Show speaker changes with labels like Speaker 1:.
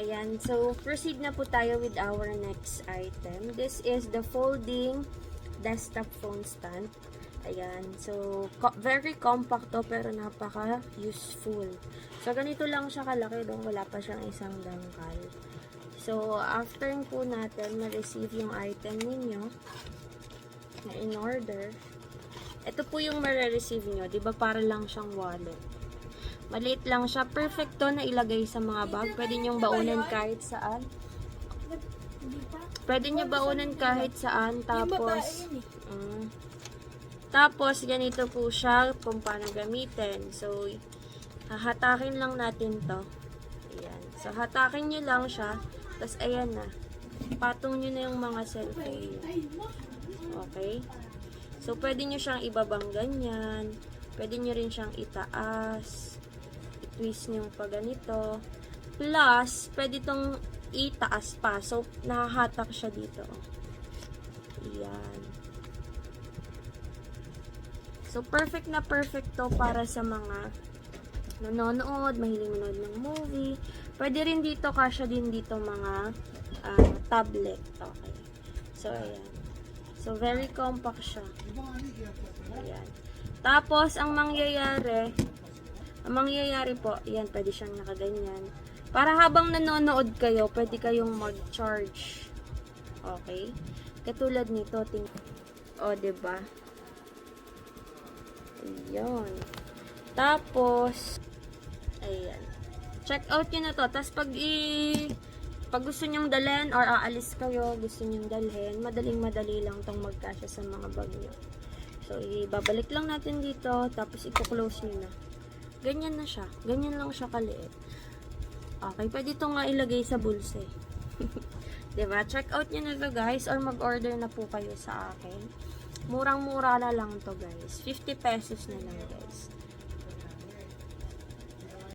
Speaker 1: Ayan, so proceed na po tayo with our next item. This is the folding desktop phone stand. Ayan, so very compact to pero napaka-useful. So ganito lang siya kalaki, doon wala pa siyang isang dangkal. So after po natin ma-receive yung item ninyo na in order, ito po yung ma-receive nyo, 'di ba para lang siyang wallet. Maliit lang siya. Perfect to na ilagay sa mga bag. Pwede nyong baunan kahit saan. Pwede nyo baunan kahit saan. Tapos, ganito po siya kung paano gamitin. So, hahatakin lang natin to. Ayan. So, hatakin nyo lang siya. Tapos, ayan na. Patong nyo na yung mga cellphone. Okay? So, pwede nyo siyang ibabang ganyan. Pwede nyo rin siyang itaas. Twist nyo pa ganito. Plus, pwede itong itaas pa. So, nahahatak siya dito. Ayan. So, perfect na perfect to para sa mga nanonood, mahiling manood ng movie. Pwede rin dito, kasya din dito mga tablet. Okay. So, ayan. So, very compact siya. Ayan. Tapos, ang mangyayari po, yan, pwede siyang nakaganyan. Para habang nanonood kayo, pwede kayong mag-charge. Okay? Katulad nito, o, diba? Ayan. Tapos, ayan. Check out nyo na to. Tapos, pag gusto nyong dalhin, or aalis kayo, gusto nyong dalhin, madaling-madali lang tong magkasya sa mga bag nyo. So, ibabalik lang natin dito, tapos i-close nyo na. Ganyan na siya. Ganyan lang siya kaliit. Okay, pwede ito nga ilagay sa bulsa. Diba? Check out nyo na to guys, or mag-order na po kayo sa akin. Murang-mura na lang to guys. 50 pesos na lang guys.